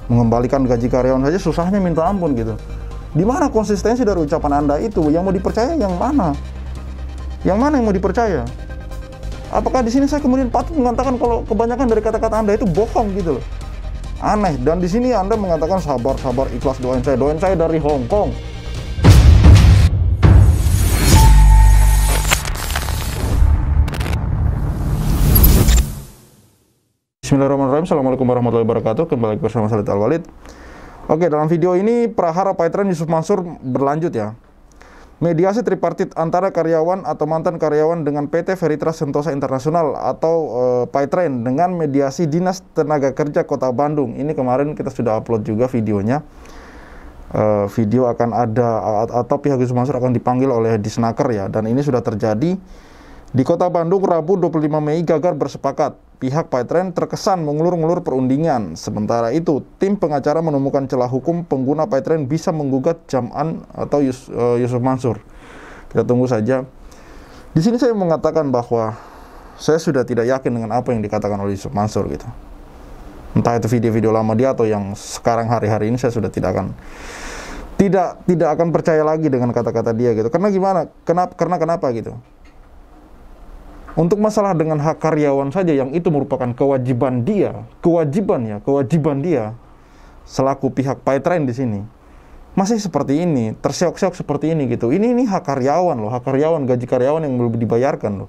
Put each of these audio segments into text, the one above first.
Mengembalikan gaji karyawan saja susahnya minta ampun gitu. Di mana konsistensi dari ucapan Anda itu? Yang mau dipercaya yang mana? Yang mana yang mau dipercaya? Apakah di sini saya kemudian patut mengatakan kalau kebanyakan dari kata-kata Anda itu bohong gitu loh? Aneh. Dan di sini Anda mengatakan sabar, ikhlas, doain saya dari Hong Kong. Bismillahirrahmanirrahim. Assalamualaikum warahmatullahi wabarakatuh. Kembali bersama saya Al-Walid. Oke, dalam video ini Prahara Paytren Yusuf Mansur berlanjut ya. Mediasi tripartit antara karyawan atau mantan karyawan dengan PT Feritra Sentosa Internasional atau Paytren dengan mediasi Dinas Tenaga Kerja Kota Bandung. Ini kemarin kita sudah upload juga videonya. Video akan ada atau pihak Yusuf Mansur akan dipanggil oleh Disnaker ya. Dan ini sudah terjadi di Kota Bandung Rabu 25 Mei. Gagar bersepakat. Pihak Paytren terkesan mengulur-ngulur perundingan. Sementara itu, tim pengacara menemukan celah hukum pengguna Paytren bisa menggugat Jam'an atau Yusuf Mansur. Kita tunggu saja. Di sini saya mengatakan bahwa saya sudah tidak yakin dengan apa yang dikatakan oleh Yusuf Mansur gitu. Entah itu video-video lama dia atau yang sekarang hari-hari ini, saya sudah tidak akan percaya lagi dengan kata-kata dia gitu. Karena gimana? Kenapa gitu? Untuk masalah dengan hak karyawan saja yang itu merupakan kewajiban dia selaku pihak Paytren di sini. Masih seperti ini, terseok-seok seperti ini gitu. Ini hak karyawan loh, gaji karyawan yang belum dibayarkan loh.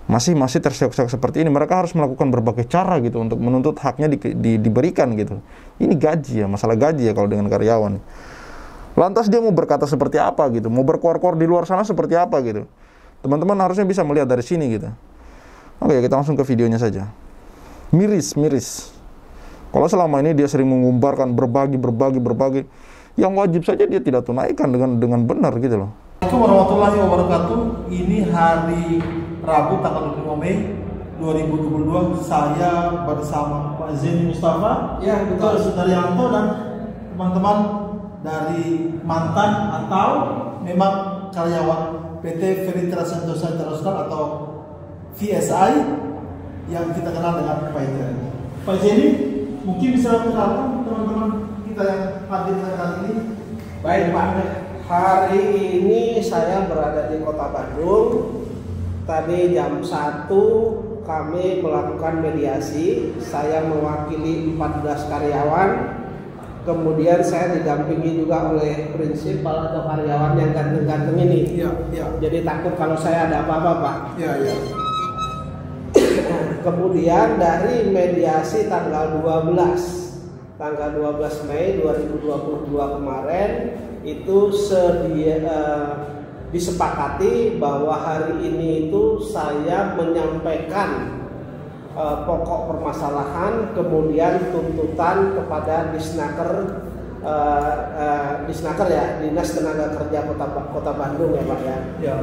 Masih terseok-seok seperti ini. Mereka harus melakukan berbagai cara gitu untuk menuntut haknya diberikan gitu. Ini gaji ya, masalah gaji ya kalau dengan karyawan. Lantas dia mau berkata seperti apa gitu, mau berkuar-kuar di luar sana seperti apa gitu. Teman-teman harusnya bisa melihat dari sini gitu. Oke, kita langsung ke videonya saja. Miris. Kalau selama ini dia sering mengumbarkan berbagi, yang wajib saja dia tidak tunaikan dengan benar gitu loh. Assalamualaikum warahmatullahi wabarakatuh. Ini hari Rabu tanggal 25 Mei 2022. Saya bersama Pak Zeni Mustafa, ya, betul, Sudaryanto, dan teman-teman dari mantan atau memang karyawan PT Feritra Sentosa Internasional atau VSI yang kita kenal dengan Paytren. Pak Zeni, mungkin bisa mengenalkan teman-teman kita yang hadir hari ini. Baik Pak, hari ini saya berada di Kota Bandung. Tadi jam 1 kami melakukan mediasi. Saya mewakili 14 karyawan. Kemudian saya didampingi juga oleh prinsipal atau karyawan yang ganteng-ganteng ini. Iya. Jadi takut kalau saya ada apa-apa, Pak. Iya. Kemudian dari mediasi tanggal 12 Mei 2022 kemarin itu disepakati bahwa hari ini itu saya menyampaikan pokok permasalahan, kemudian tuntutan kepada Disnaker ya, Dinas Tenaga Kerja Kota Bandung ya Pak ya. Ya.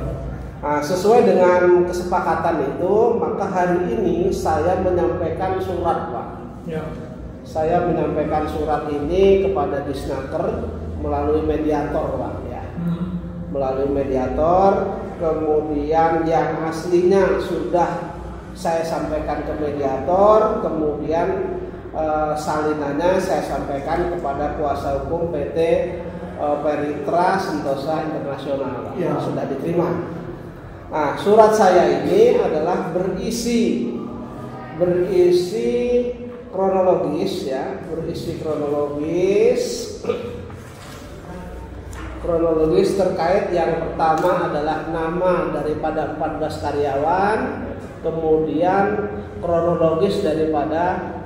Nah, sesuai dengan kesepakatan itu, maka hari ini saya menyampaikan surat Pak. Ya. Saya menyampaikan surat ini kepada Disnaker melalui mediator Pak ya. Melalui mediator, kemudian yang aslinya sudah saya sampaikan ke mediator, kemudian salinannya saya sampaikan kepada kuasa hukum PT Feritra Sentosa Internasional yang sudah diterima. Nah, surat saya ini adalah berisi kronologis ya, kronologis terkait yang pertama adalah nama daripada 14 karyawan. Kemudian kronologis daripada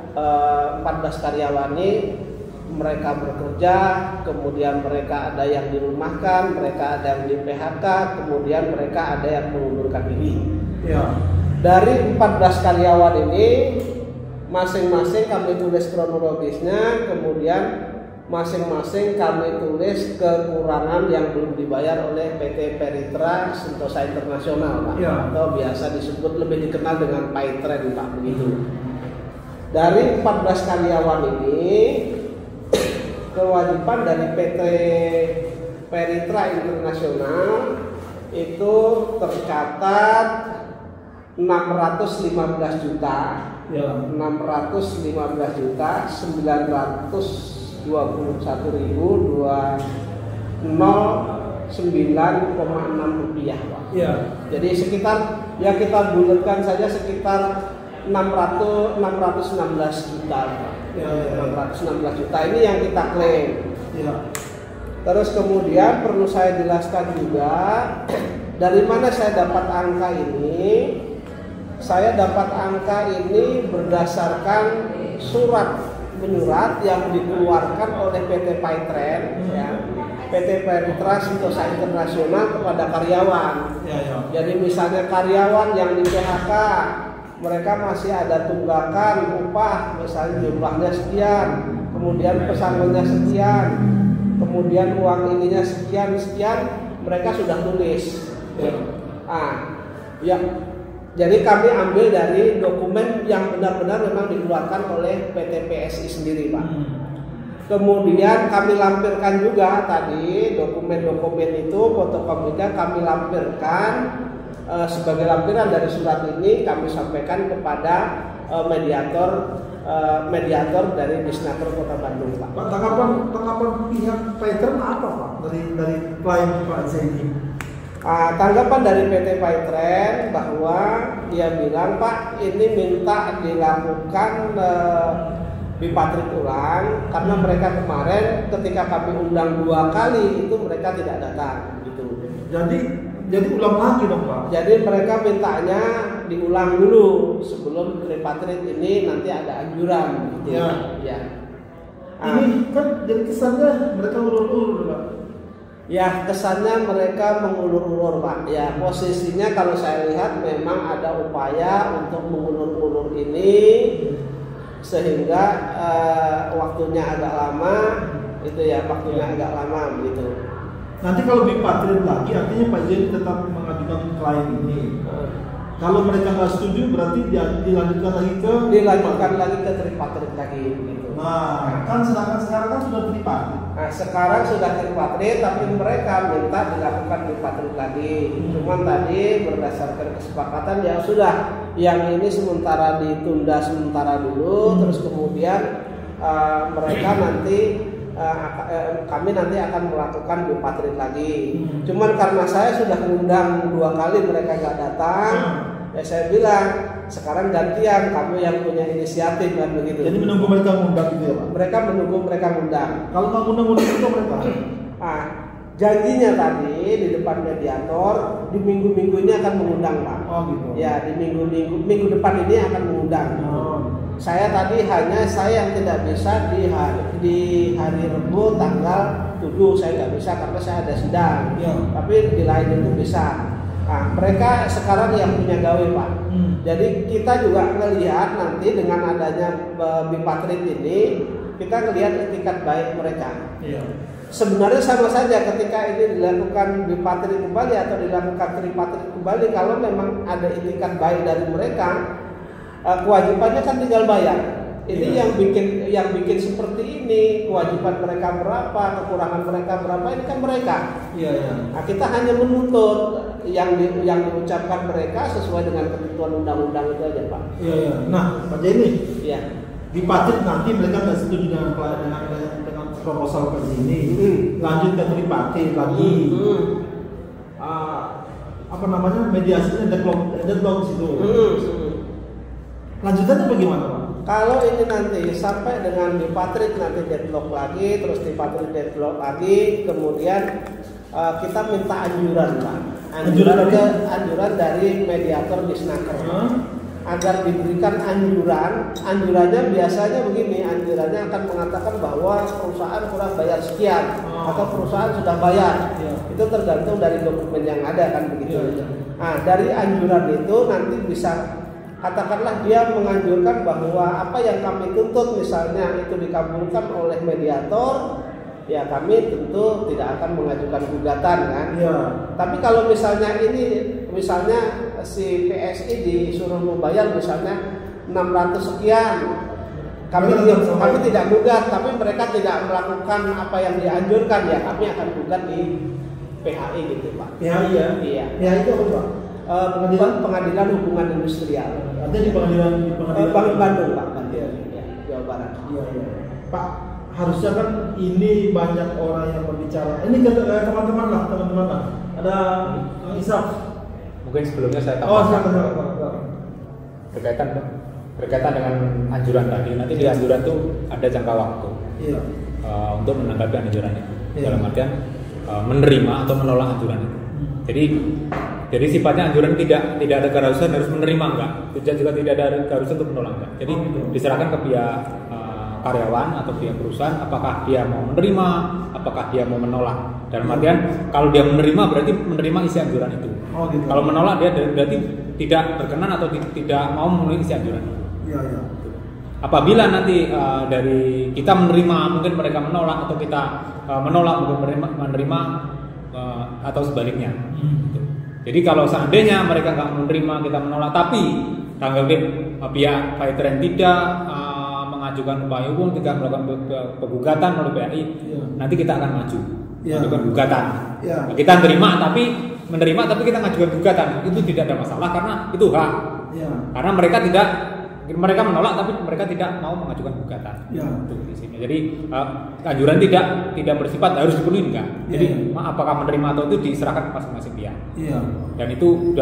14 karyawan ini, mereka bekerja, kemudian mereka ada yang dirumahkan, mereka ada yang di PHK, kemudian mereka ada yang mengundurkan diri. Ya. Dari 14 karyawan ini masing-masing kami tulis kronologisnya, kemudian masing-masing kami tulis kekurangan yang belum dibayar oleh PT Feritra Sentosa Internasional Pak, atau biasa disebut lebih dikenal dengan Paytren Pak begitu. Dari 14 karyawan ini, kewajiban dari PT Feritra Internasional itu tercatat 615 juta Ya. 615 juta 921.209,6 rupiah, Pak. Ya. Jadi sekitar ya kita bulatkan saja sekitar 616 juta, Pak. Ya. 616 juta ini yang kita klaim. Ya. Terus kemudian perlu saya jelaskan juga dari mana saya dapat angka ini. Saya dapat angka ini berdasarkan surat menyurat yang dikeluarkan oleh PT Paitren, ya, PT Peritra Sentosa Internasional kepada karyawan. Ya, ya. Jadi misalnya karyawan yang di PHK, mereka masih ada tunggakan upah, misalnya jumlahnya sekian, kemudian pesangonnya sekian, kemudian uang ininya sekian, mereka sudah tulis. Ya. Jadi kami ambil dari dokumen yang benar-benar memang dikeluarkan oleh PT PSI sendiri, Pak. Kemudian kami lampirkan juga tadi dokumen-dokumen itu, fotokopinya kami lampirkan sebagai lampiran dari surat ini kami sampaikan kepada mediator dari Disnaker Kota Bandung, Pak. Pak, tanggapan pihak Paitren apa, Pak, dari klien Pak Zaini? Tanggapan dari PT Paitren bahwa dia bilang, Pak, ini minta dilakukan bipatrik ulang karena mereka kemarin ketika kami undang 2 kali itu mereka tidak datang, gitu. Jadi ulang lagi dong, Pak. Jadi mereka mintanya diulang dulu sebelum repatrit ini nanti ada anjuran, gitu. Ya. Ini kan jadi kesannya mereka ulur-ulur, Pak. Ya, kesannya mereka mengulur-ulur, Pak. Ya, posisinya kalau saya lihat memang ada upaya untuk mengulur-ulur ini sehingga waktunya agak lama, itu ya, waktunya agak lama begitu. Nanti kalau bipatrit lagi, artinya Pak Zaini tetap mengajukan klien ini. Kalau mereka nggak setuju, berarti dilanjutkan lagi ke tripatrit lagi, gitu. Nah, kan sedangkan sekarang kan sudah tripatrit. Nah, sekarang sudah tripatrit, tapi mereka minta dilakukan tripatrit lagi. Cuman tadi berdasarkan kesepakatan ya sudah, yang ini sementara ditunda sementara dulu, terus kemudian mereka nanti kami nanti akan melakukan bipatrit lagi. Cuman karena saya sudah mengundang 2 kali mereka nggak datang, ya saya bilang sekarang gantian kamu yang punya inisiatif, kan begitu. Jadi menunggu mereka mengundang gitu ya, Pak? Mereka menunggu mereka mengundang. Kalau nggak undang-undang itu mereka? Janjinya tadi di depan mediator di minggu-minggu ini akan mengundang, Pak. Oh gitu. Ya, di minggu depan ini akan mengundang. Saya tadi hanya yang tidak bisa di hari Rabu tanggal 7 saya nggak bisa karena saya ada sidang. Ya. Tapi di lain itu bisa. Nah, mereka sekarang yang punya gawe, Pak. Jadi kita juga melihat nanti dengan adanya bipatrit ini kita melihat etikat baik mereka. Iya. Sebenarnya sama saja ketika ini dilakukan bipatrit kembali atau dilakukan tripatrit kembali, kalau memang ada etikat baik dari mereka, kewajibannya kan tinggal bayar. Ini yang bikin seperti ini, kewajiban mereka berapa, kekurangan mereka berapa, ini kan mereka. Iya. Nah, kita hanya menuntut yang diucapkan mereka sesuai dengan ketentuan undang-undang itu aja, Pak. Iya. Nah, Pak Zaini. Iya. Bipatrit nanti mereka nggak setuju dengan proposal Pak Zaini. Lanjut ke tripatrit lagi. Mediasinya deadlock situ. Lanjutannya bagaimana, Pak? Kalau ini nanti sampai dengan bipatrit nanti deadlock lagi, terus bipatrit deadlock lagi, kemudian kita minta anjuran, Pak. Anjuran dari mediator Disnaker. Agar diberikan anjurannya biasanya begini, anjurannya akan mengatakan bahwa perusahaan kurang bayar sekian atau perusahaan sudah bayar. Itu tergantung dari dokumen yang ada, kan begitu. Nah, dari anjuran itu nanti bisa, katakanlah dia menganjurkan bahwa apa yang kami tuntut misalnya itu dikabulkan oleh mediator, ya kami tentu tidak akan mengajukan gugatan, kan. Tapi kalau misalnya si PSI disuruh membayar misalnya 600 sekian, kami tidak gugat, tapi mereka tidak melakukan apa yang dianjurkan, ya kami akan gugat di PHI gitu, Pak. PHI ya? Iya. PHI itu apa, Pak? Pengadilan Hubungan Industrial. Ada di pengadilan Bandung Pak, Jawa Barat. Iya. Pak, harusnya kan ini banyak orang yang berbicara. Ini teman-teman lah. Ada Kang Isaf. Mungkin sebelumnya saya silakan. berkaitan dengan anjuran tadi. Nanti di anjuran itu ada jangka waktu. Iya. Untuk menanggapi anjuran itu. Iya. Dalam artian menerima atau menolak anjuran itu. Jadi sifatnya anjuran tidak ada keharusan harus menerima enggak. Juga tidak ada keharusan untuk menolak enggak. Jadi diserahkan ke pihak karyawan atau pihak perusahaan apakah dia mau menerima, apakah dia mau menolak. Dalam artian kalau dia menerima berarti menerima isi anjuran itu. Gitu. Kalau menolak dia berarti tidak berkenan atau tidak mau memenuhi isi anjuran. Iya. Apabila nanti dari kita menerima mungkin mereka menolak atau kita menolak mungkin menerima atau sebaliknya. Jadi kalau seandainya mereka nggak menerima kita menolak tapi pihak veteran tidak mengajukan upaya hukum, tidak melakukan penggugatan oleh PAI, nanti kita akan maju mengajukan gugatan. Kita menerima tapi kita mengajukan gugatan itu tidak ada masalah karena itu hak. Karena mereka menolak tapi mereka tidak mau mengajukan gugatan. Itu prinsipnya. Jadi anjuran tidak bersifat harus dipenuhi enggak. Jadi apakah menerima atau itu diserahkan ke masing-masing pihak. Dan itu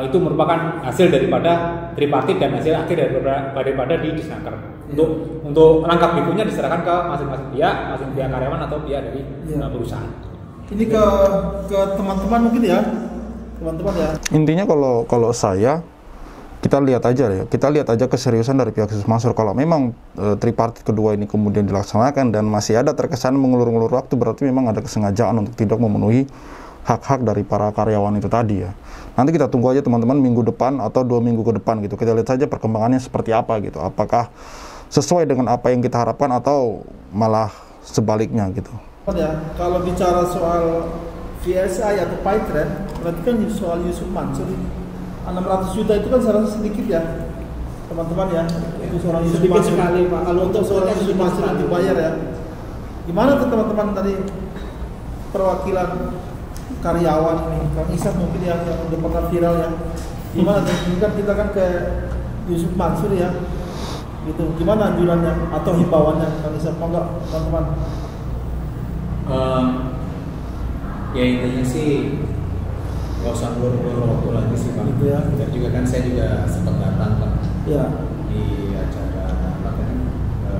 itu merupakan hasil daripada tripartit dan hasil akhir daripada di Disnaker. Untuk langkah berikutnya diserahkan ke masing-masing pihak karyawan atau pihak dari perusahaan. Ini ke teman-teman mungkin ya. Teman-teman ya. Intinya kalau saya kita lihat aja keseriusan dari pihak Yusuf Mansur. Kalau memang tripartit kedua ini kemudian dilaksanakan dan masih ada terkesan mengulur-ngulur waktu, berarti memang ada kesengajaan untuk tidak memenuhi hak-hak dari para karyawan itu tadi ya. Nanti kita tunggu aja teman-teman minggu depan atau 2 minggu ke depan gitu. Kita lihat saja perkembangannya seperti apa gitu. Apakah sesuai dengan apa yang kita harapkan atau malah sebaliknya gitu. Ya, kalau bicara soal VSI atau Python, berarti kan soal Yusuf Mansur 600 juta itu kan seharusnya sedikit ya, teman-teman ya. Itu seorang Yusuf sedikit Mansur sekali Pak. Kalau untuk seorang Yusuf Mansur dibayar ya. Gimana tuh teman-teman tadi perwakilan karyawan ini, Kang Isaf mungkin yang udah pernah viral ya. Gimana tuh? Kita kan ke Yusuf Mansur ya. Gitu. Gimana anjurannya atau himbauannya Kang Isaf? Enggak, teman-teman. Ya intinya sih nggak usah ngulur-ngulur waktu lagi sih Pak. Gitu ya. Dan juga kan saya juga sempat datang Pak di acara apa kan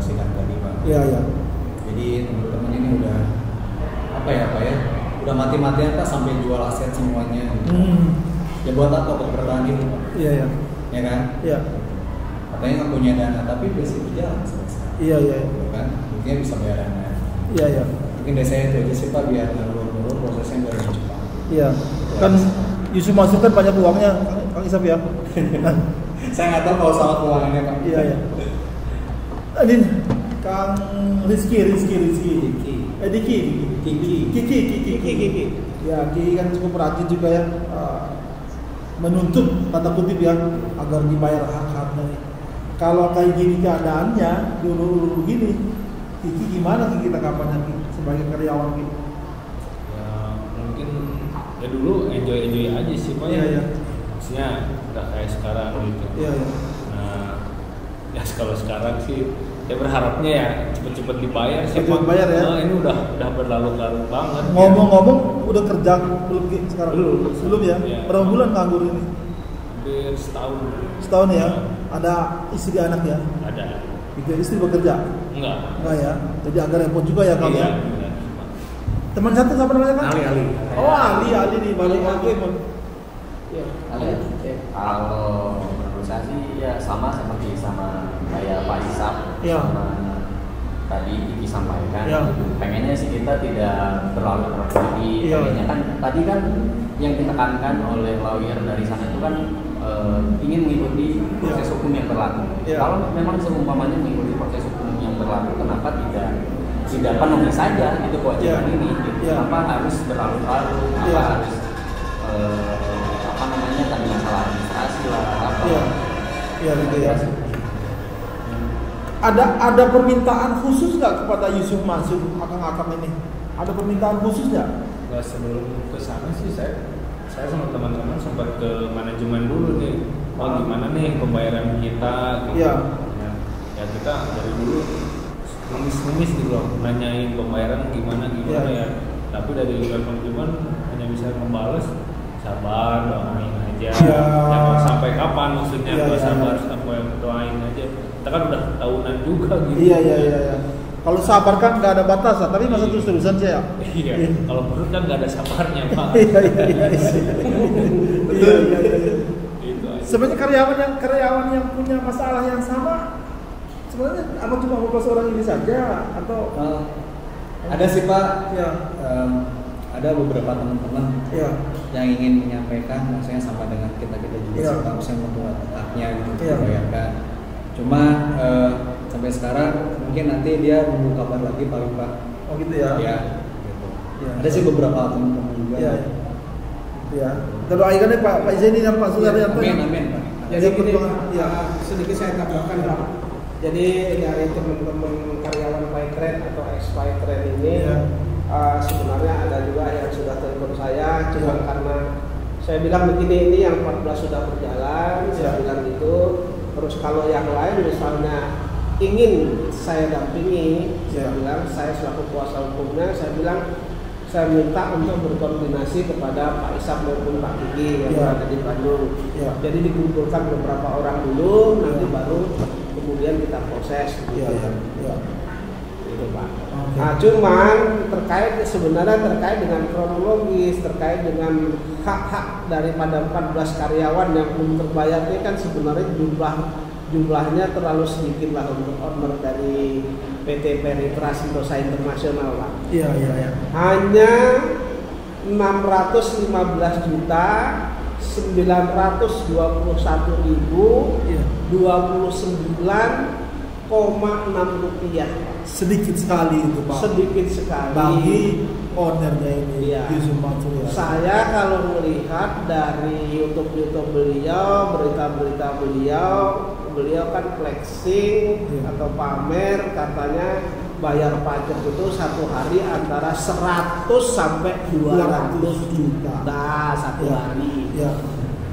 sidang tadi Pak. Iya. Jadi teman-teman ini udah apa ya Pak ya, udah mati-matian Pak sampai jual aset semuanya. Ya buat apa Pak bertahan hidup Pak? Iya. Ya kan? Iya. Katanya nggak punya dana tapi basic berjalan selesai. Iya. Kan? Mungkin bisa bayar dana. Iya. Mungkin desanya itu aja sih Pak biar ngulur-ngulur prosesnya biar lebih cepat. Iya. Kan Yusuf Mansur kan banyak uangnya, Kang Isaf ya. Saya nggak tahu kalau soal keuangannya Pak. Iya. Ini Kang Rizky. Kiki. Ya, Kiki kan cukup rajin juga ya, menuntut tanda kutip ya agar dibayar hak-haknya. Kalau kayak gini keadaannya, dulu gini, Kiki gimana Kiki tanggapannya Kiki sebagai karyawan Kiki? Ya mungkin ya dulu enjoy aja sih Pak. Iya. Maksudnya nggak kayak sekarang gitu. Iya. Nah ya kalau sekarang sih ya berharapnya ya cepet-cepet dibayar sih. Cepet bayar ya. Nah, ini udah berlalu-lalu banget. Ngomong-ngomong udah kerja belum Ki sekarang? Belum ya? Iya. Berapa bulan nganggur ini? Hampir setahun. Setahun ya? Ada istri anak ya? Ada. Gitu, istri bekerja? Enggak ya? Jadi agak repot juga ya kamu iya, ya? Teman satu siapa namanya kan? Ali. Oh Ali nih balik lagi. Ya. Kalau menurut saya sih ya sama seperti kayak Pak Isaf sama tadi Kiki sampaikan. Pengennya sih kita tidak terlalu terjadi. Pengennya kan tadi kan yang ditekankan oleh lawyer dari sana itu kan ingin mengikuti proses hukum yang berlaku. Kalau memang seumpamanya mengikuti proses hukum yang berlaku, kenapa tidak penuhi saja itu kewajiban ini? Kenapa harus berlalu-lalu? Kenapa harus tadi masalah administrasi lah apa? Iya gitu ya. Ada permintaan khusus nggak kepada Yusuf Mansur akang-akang ini? Ada permintaan khusus nggak? Sebelum ke sana sih saya saya sama teman-teman sempat ke manajemen dulu nih, gimana nih pembayaran kita gitu. Ya kita dari dulu numis gitu loh, nanyain pembayaran gimana ya, tapi dari luar manajemen hanya bisa membalas sabar, doain aja. Jangan sampai kapan maksudnya sabar sampai doain aja. Kita kan udah tahunan juga gitu. Iya. Kalau sabar kan nggak ada batas, tapi masa terus-terusan sih ya. Iya. Kalau menurut kan nggak ada sabarnya Pak. Iya. Itu aja. Sebenarnya karyawan yang punya masalah yang sama, sebenarnya apa cuma 15 orang ini saja atau? Ada sih Pak. Ya. Ada beberapa teman-teman yang ingin menyampaikan, maksudnya sama dengan kita juga sih Pak, misalnya membuat haknya gitu dibayarkan. Cuma sampai sekarang mungkin nanti dia menunggu kabar lagi paling Pak. Oh gitu ya? Iya. Gitu. Ada sih beberapa teman-teman juga. Iya. Kalau doakan Pak Zeni dan Pak Sudaryanto. Amin Pak. Jadi sedikit saya tambahkan Pak. Jadi dari teman-teman karyawan Paytrend atau ex Paytrend ini sebenarnya ada juga yang sudah telepon saya, cuma karena saya bilang begini, ini yang 14 sudah berjalan, saya bilang gitu. Terus kalau yang lain misalnya ingin saya dampingi, saya bilang saya selaku kuasa hukumnya, saya bilang saya minta untuk berkoordinasi kepada Pak Isap maupun Pak Kiki yang berada di Bandung. Jadi dikumpulkan beberapa orang dulu, nanti baru kemudian kita proses. Gitu Pak. Nah, cuman sebenarnya terkait dengan kronologis, terkait dengan hak-hak daripada 14 karyawan yang belum terbayar ini kan sebenarnya jumlahnya terlalu sedikit lah untuk owner dari PT Peritra Sentosa Internasional Pak. Iya. Hanya 615 juta 921.029,6 rupiah. Sedikit sekali itu Pak. Sedikit sekali. Bagi ownernya ini. Yusuf Mansur ya. Saya kalau melihat dari YouTube beliau, berita-berita beliau kan flexing atau pamer, katanya bayar pajak itu satu hari antara 100 sampai 200 juta satu hari.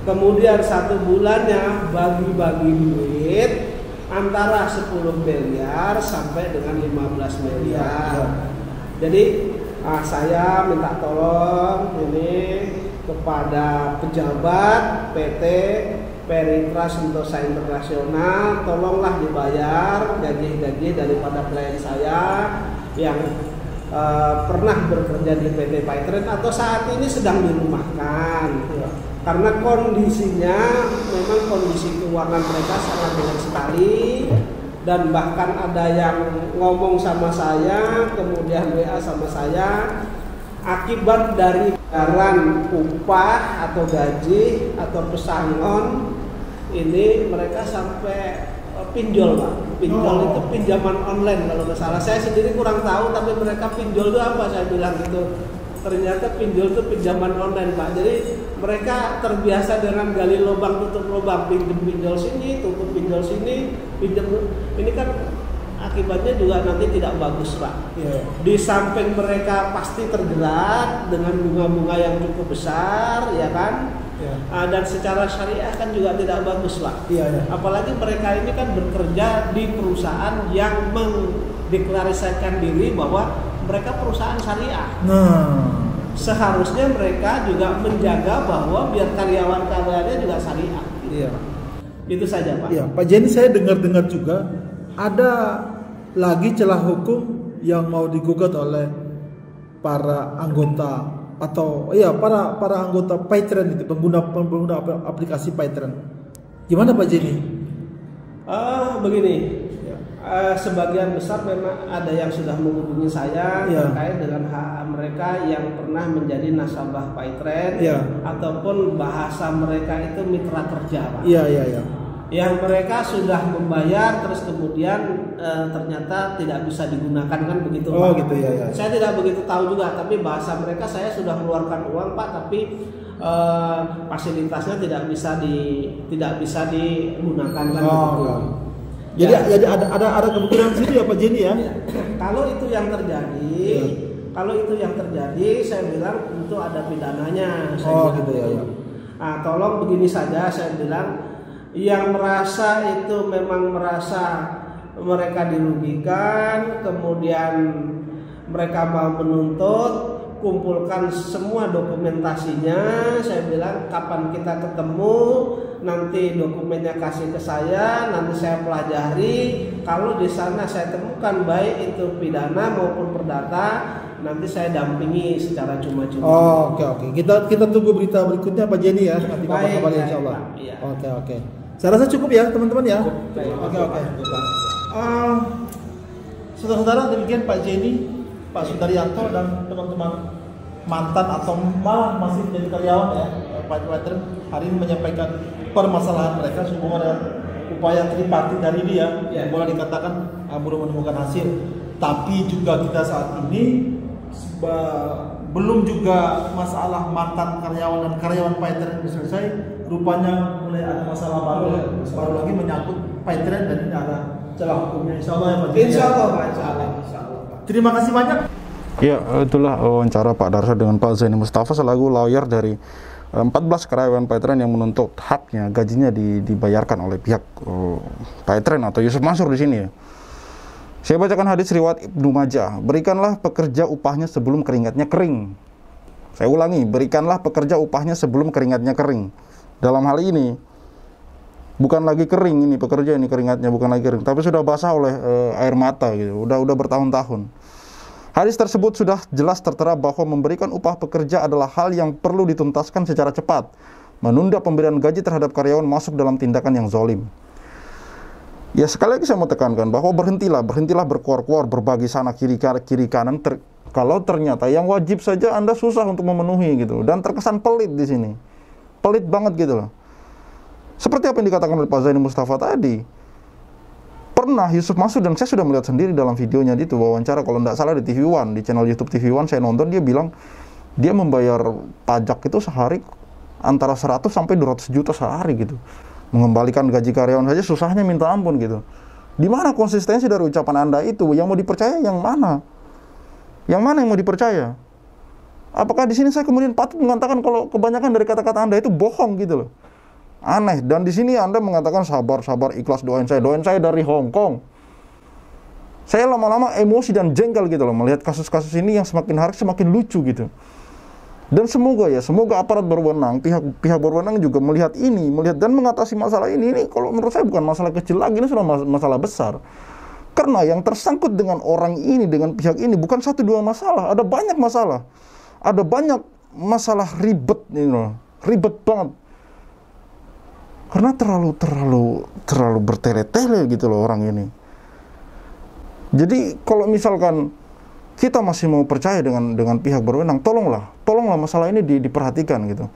Kemudian satu bulannya bagi-bagi duit antara 10 miliar sampai dengan 15 miliar. Jadi saya minta tolong ini kepada pejabat PT Peritra Sentosa Internasional, tolonglah dibayar gaji-gaji daripada klien saya yang pernah bekerja di PT Paytrend atau saat ini sedang dirumahkan. Karena kondisinya memang kondisi keuangan mereka sangat jelek sekali, dan bahkan ada yang ngomong sama saya, kemudian WA sama saya, akibat dari bayaran upah atau gaji atau pesangon ini mereka sampai pinjol Pak. Pinjol itu pinjaman online kalau nggak salah. Saya sendiri kurang tahu, tapi mereka pinjol itu apa, saya bilang gitu. Ternyata pinjol itu pinjaman online Pak. Jadi mereka terbiasa dengan gali lubang tutup lubang, pinjol sini, tutup pinjol sini, pinjam. Ini kan akibatnya juga nanti tidak bagus Pak. Di samping mereka pasti terjerat dengan bunga-bunga yang cukup besar, ya kan? Dan secara syariah kan juga tidak bagus Pak. Apalagi mereka ini kan bekerja di perusahaan yang mendeklarasikan diri bahwa mereka perusahaan syariah. Seharusnya mereka juga menjaga bahwa biar karyawan-karyawannya juga syariah. Itu saja Pak. Pak Jenny, saya dengar-dengar juga ada lagi celah hukum yang mau digugat oleh para anggota atau para anggota Paytrend itu, pengguna aplikasi Paytrend. Gimana Pak Jenny? Begini. Sebagian besar memang ada yang sudah menghubungi saya terkait dengan hak mereka yang pernah menjadi nasabah Paytrend ataupun bahasa mereka itu mitra kerja Pak. Yang mereka sudah membayar terus kemudian ternyata tidak bisa digunakan kan begitu Pak. Gitu ya. Saya tidak begitu tahu juga, tapi bahasa mereka saya sudah mengeluarkan uang Pak, tapi fasilitasnya tidak bisa digunakan kan begitu. Jadi ada kemungkinan situ ya Pak Jenny ya? Kalau itu yang terjadi, Kalau itu yang terjadi, saya bilang itu ada pidananya. Gitu ya. Nah, tolong begini saja, saya bilang yang merasa itu memang merasa mereka dirugikan, kemudian mereka mau menuntut, kumpulkan semua dokumentasinya. Saya bilang kapan kita ketemu, nanti dokumennya kasih ke saya, nanti saya pelajari. Kalau di sana saya temukan baik itu pidana maupun perdata, nanti saya dampingi secara cuma-cuma. Oke. Kita tunggu berita berikutnya Pak Jenny ya. Nanti kabar-kabarnya insyaallah. Iya. Oke. Saya rasa cukup ya teman-teman ya. Oke. Saudara-saudara, demikian Pak Jenny, Pak Sudaryanto dan teman-teman mantan atau malah masih menjadi karyawan ya Fighter hari ini menyampaikan permasalahan mereka sehubungan dengan upaya tripartit dari dia yang boleh dikatakan belum menemukan hasil. Tapi juga kita saat ini belum juga masalah mantan karyawan dan karyawan Fighter yang selesai, rupanya mulai ada masalah baru lagi menyangkut Fighter dan ini ada celah hukumnya insyaallah ya Pak. Insyaallah Pak. Terima kasih banyak. Ya, itulah wawancara Pak Darsa dengan Pak Zaini Mustafa selaku lawyer dari 14 karyawan Fighter yang menuntut haknya gajinya dibayarkan oleh pihak Fighter atau Yusuf Mansur di sini ya. Saya bacakan hadis riwayat Ibnu Majah, berikanlah pekerja upahnya sebelum keringatnya kering. Saya ulangi, berikanlah pekerja upahnya sebelum keringatnya kering. Dalam hal ini bukan lagi kering ini pekerja ini keringatnya bukan lagi kering, tapi sudah basah oleh air mata gitu. Udah bertahun-tahun. Hadis tersebut sudah jelas tertera bahwa memberikan upah pekerja adalah hal yang perlu dituntaskan secara cepat. Menunda pemberian gaji terhadap karyawan masuk dalam tindakan yang zalim. Ya, sekali lagi saya mau tekankan bahwa berhentilah berkuar-kuar berbagi sana kiri kanan kalau ternyata yang wajib saja Anda susah untuk memenuhi gitu dan terkesan pelit di sini. Pelit banget gitu loh. Seperti apa yang dikatakan oleh Pak Zaini Mustafa tadi. Pernah Yusuf Mansur, dan saya sudah melihat sendiri dalam videonya itu wawancara kalau tidak salah di TV One, di channel YouTube TV One saya nonton, dia bilang dia membayar pajak itu sehari antara 100 sampai 200 juta sehari gitu. Mengembalikan gaji karyawan saja susahnya minta ampun gitu. Di mana konsistensi dari ucapan Anda itu? Yang mau dipercaya yang mana? Yang mana yang mau dipercaya? Apakah di sini saya kemudian patut mengatakan kalau kebanyakan dari kata-kata Anda itu bohong gitu loh? Aneh. Dan di sini Anda mengatakan sabar, ikhlas doain saya dari Hong Kong. Saya lama-lama emosi dan jengkel gitu loh melihat kasus-kasus ini yang semakin hari semakin lucu gitu. Dan semoga aparat berwenang, pihak berwenang juga melihat dan mengatasi masalah ini. Ini kalau menurut saya bukan masalah kecil lagi, ini sudah masalah besar. Karena yang tersangkut dengan orang ini, dengan pihak ini bukan 1-2 masalah, ada banyak masalah. Ada banyak masalah ribet ini loh. Ribet banget. Karena terlalu bertele-tele gitu loh orang ini. Jadi kalau misalkan kita masih mau percaya dengan pihak berwenang, tolonglah masalah ini diperhatikan gitu.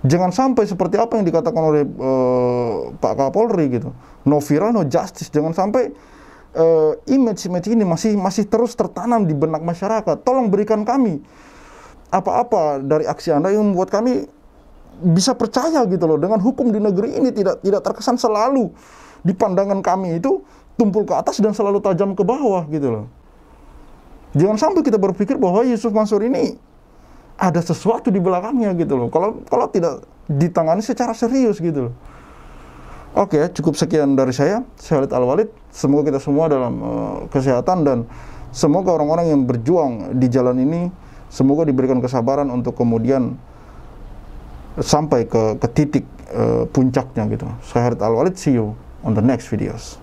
Jangan sampai seperti apa yang dikatakan oleh Pak Kapolri gitu. No viral, no justice. Jangan sampai image ini masih terus tertanam di benak masyarakat. Tolong berikan kami apa-apa dari aksi Anda yang membuat kami bisa percaya gitu loh dengan hukum di negeri ini tidak terkesan selalu di pandangan kami itu tumpul ke atas dan selalu tajam ke bawah gitu loh. Jangan sampai kita berpikir bahwa Yusuf Mansur ini ada sesuatu di belakangnya gitu loh. Kalau tidak ditangani secara serius gitu loh. Oke, cukup sekian dari saya Khalid Al-Walid. Semoga kita semua dalam kesehatan dan semoga orang-orang yang berjuang di jalan ini semoga diberikan kesabaran untuk kemudian sampai ke titik puncaknya gitu. Saya Khalid Al-Walid, see you on the next videos.